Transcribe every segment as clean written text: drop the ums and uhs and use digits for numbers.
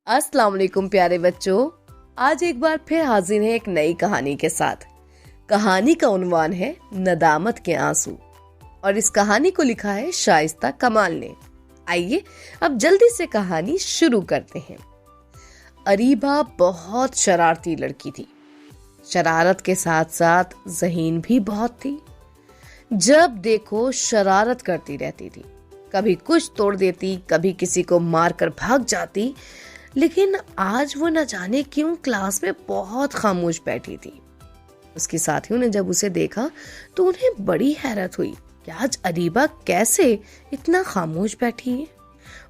अस्सलाम वालेकुम प्यारे बच्चों। आज एक बार फिर हाजिर है एक नई कहानी के साथ। कहानी का उन्वान है नदामत के आंसू और इस कहानी को लिखा है शाइस्ता कमाल ने। आइए अब जल्दी से कहानी शुरू करते हैं। अरीबा बहुत शरारती लड़की थी। शरारत के साथ साथ ज़हीन भी बहुत थी। जब देखो शरारत करती रहती थी। कभी कुछ तोड़ देती, कभी किसी को मारकर भाग जाती। लेकिन आज वो न जाने क्यों क्लास में बहुत खामोश बैठी थी। उसके साथियों ने जब उसे देखा तो उन्हें बड़ी हैरत हुई कि आज अरीबा कैसे इतना खामोश बैठी है।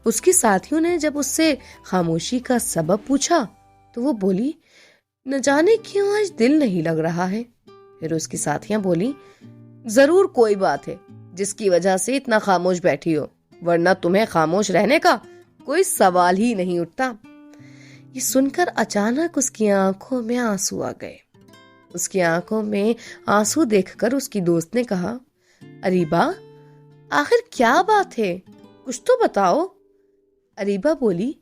उसके साथियों ने जब उससे खामोशी का सबब पूछा तो वो बोली, न जाने क्यों आज दिल नहीं लग रहा है। फिर उसकी साथियां बोली, जरूर कोई बात है जिसकी वजह से इतना खामोश बैठी हो, वरना तुम्हें खामोश रहने का कोई सवाल ही नहीं उठता। ये सुनकर अचानक उसकी आंखों में आंसू आ गए। उसकी आंखों में आंसू देखकर उसकी दोस्त ने कहा, अरीबा आखिर क्या बात है, कुछ तो बताओ। अरीबा बोली,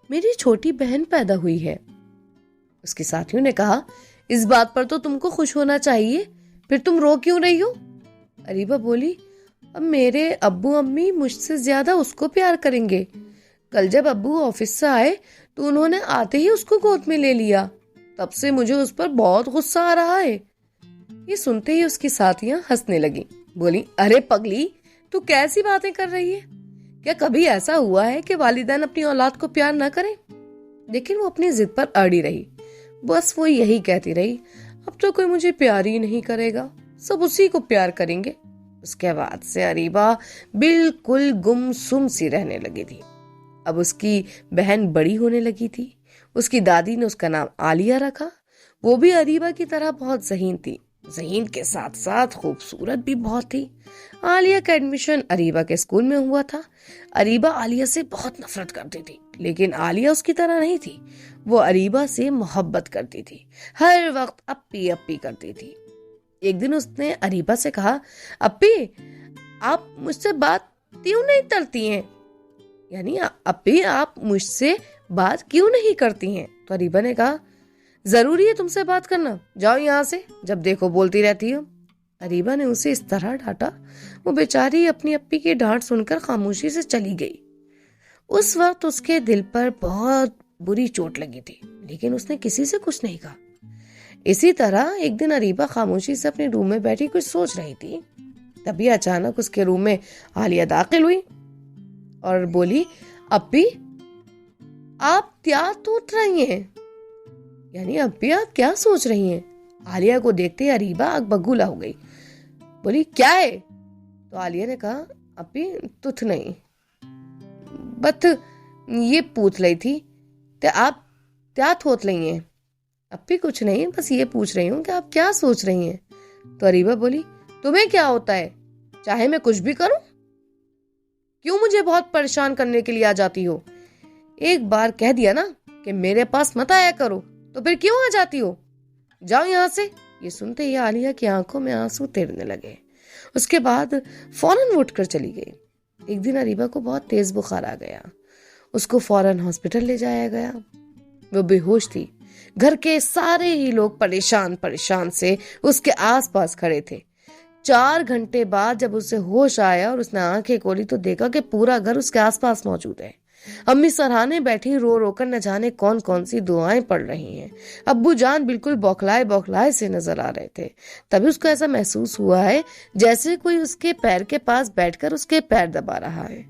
मेरी छोटी बहन पैदा हुई है। उसके साथियों ने कहा, इस बात पर तो तुमको खुश होना चाहिए, फिर तुम रो क्यों रही हो। अरीबा बोली, अब मेरे अब्बू अम्मी मुझसे ज्यादा उसको प्यार करेंगे। कल जब अब्बू ऑफिस से आए तो उन्होंने आते ही उसको गोद में ले लिया। तब से मुझे उस पर बहुत गुस्सा आ रहा है। ये सुनते ही उसकी साथियां हंसने लगी। बोली, अरे पगली, तू कैसी बातें कर रही है। क्या कभी ऐसा हुआ है कि वालिदैन अपनी औलाद को प्यार न करें। लेकिन वो अपनी जिद पर अड़ी रही। बस वो यही कहती रही, अब तो कोई मुझे प्यार ही नहीं करेगा, सब उसी को प्यार करेंगे। उसके बाद से अरीबा बिल्कुल गुमसुम सी रहने लगी थी। अब उसकी बहन बड़ी होने लगी थी। उसकी दादी ने उसका नाम आलिया रखा। वो भी अरीबा की तरह बहुत ज़हीन थी। ज़हीन के साथ साथ खूबसूरत भी बहुत थी। आलिया का एडमिशन अरीबा के स्कूल में हुआ था। अरीबा आलिया से बहुत नफरत करती थी, लेकिन आलिया उसकी तरह नहीं थी। वो अरीबा से मोहब्बत करती थी, हर वक्त अप्पी अप्पी करती थी। एक दिन उसने अरीबा से कहा, अप्पी आप मुझसे बात क्यों नहीं करती हैं, यानी अप्पी आप मुझसे बात क्यों नहीं करती हैं। तो अरीबा ने कहा, जरूरी है तुमसे बात करना, जाओ यहाँ से, जब देखो बोलती रहती हो। अरीबा ने उसे इस तरह डांटा। वो बेचारी अपनी अप्पी की डांट सुनकर खामोशी से चली गई। उस वक्त उसके दिल पर बहुत बुरी चोट लगी थी, लेकिन उसने किसी से कुछ नहीं कहा। इसी तरह एक दिन अरीबा खामोशी से अपने रूम में बैठी कुछ सोच रही थी। तभी अचानक उसके रूम में आलिया दाखिल हुई और बोली, अप्पी आप क्या सोच रही हैं, यानी अप्पी आप क्या सोच रही हैं। आलिया को देखते ही अरीबा अगबगुला हो गई। बोली, क्या है। तो आलिया ने कहा, अप्पी तुथ नहीं, बट ये पूछ रही थी कि आप क्या सोच रही हैं। अप्पी कुछ नहीं, बस ये पूछ रही हूँ कि आप क्या सोच रही हैं। तो अरीबा बोली, तुम्हें क्या होता है, चाहे मैं कुछ भी करूं, क्यों मुझे बहुत परेशान करने के लिए आ जाती हो। एक बार कह दिया ना कि मेरे पास मत आया करो, तो फिर क्यों आ जाती हो, जाओ यहाँ से। ये सुनते ही आलिया की आंखों में आंसू तैरने लगे। उसके बाद फौरन उठकर चली गई। एक दिन अरीबा को बहुत तेज बुखार आ गया। उसको फौरन हॉस्पिटल ले जाया गया। वो बेहोश थी। घर के सारे ही लोग परेशान परेशान से उसके आसपास खड़े थे। 4 घंटे बाद जब उसे होश आया और उसने आंखें खोली तो देखा कि पूरा घर उसके आसपास मौजूद है। अम्मी सरहाने बैठी रो रो कर न जाने कौन कौन सी दुआएं पढ़ रही हैं। अब्बू जान बिल्कुल बौखलाए बौखलाए से नजर आ रहे थे। तभी उसको ऐसा महसूस हुआ है जैसे कोई उसके पैर के पास बैठकर उसके पैर दबा रहा है।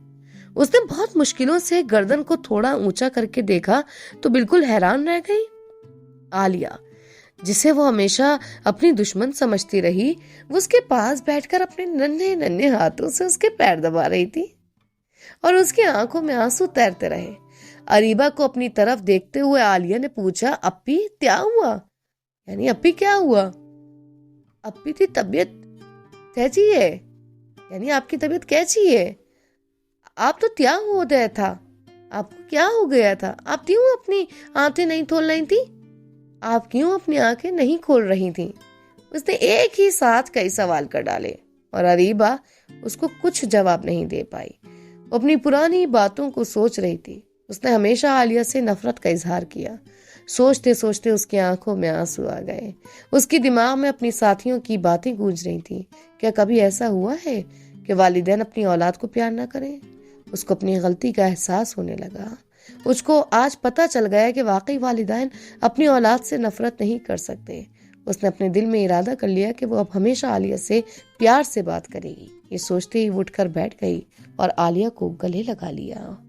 उसने बहुत मुश्किलों से गर्दन को थोड़ा ऊंचा करके देखा तो बिल्कुल हैरान रह गई। आलिया, जिसे वो हमेशा अपनी दुश्मन समझती रही, वो उसके पास बैठकर अपने नन्हे नन्हे हाथों से उसके पैर दबा रही थी और उसकी आंखों में आंसू तैरते रहे। अरीबा को अपनी तरफ देखते हुए आलिया ने पूछा, अप्पी क्या हुआ, यानी अप्पी क्या हुआ। अप्पी की तबीयत कैसी है, यानी आपकी तबीयत कैसी है। आप तो क्या हो गया था, आपको क्या हो गया था, आप क्यों अपनी आंखें नहीं खोल रही थी, आप क्यों अपनी आंखें नहीं खोल रही थी। उसने एक ही साथ कई सवाल कर डाले और अरीबा उसको कुछ जवाब नहीं दे पाई। वो अपनी पुरानी बातों को सोच रही थी। उसने हमेशा आलिया से नफरत का इजहार किया। सोचते सोचते उसकी आंखों में आंसू आ गए। उसकी दिमाग में अपनी साथियों की बातें गूंज रही थी। क्या कभी ऐसा हुआ है कि वालिदैन अपनी औलाद को प्यार न करें? उसको अपनी गलती का एहसास होने लगा। उसको आज पता चल गया कि वाकई वालिदैन अपनी औलाद से नफरत नहीं कर सकते। उसने अपने दिल में इरादा कर लिया कि वो अब हमेशा आलिया से प्यार से बात करेगी। ये सोचते ही वो उठकर बैठ गई और आलिया को गले लगा लिया।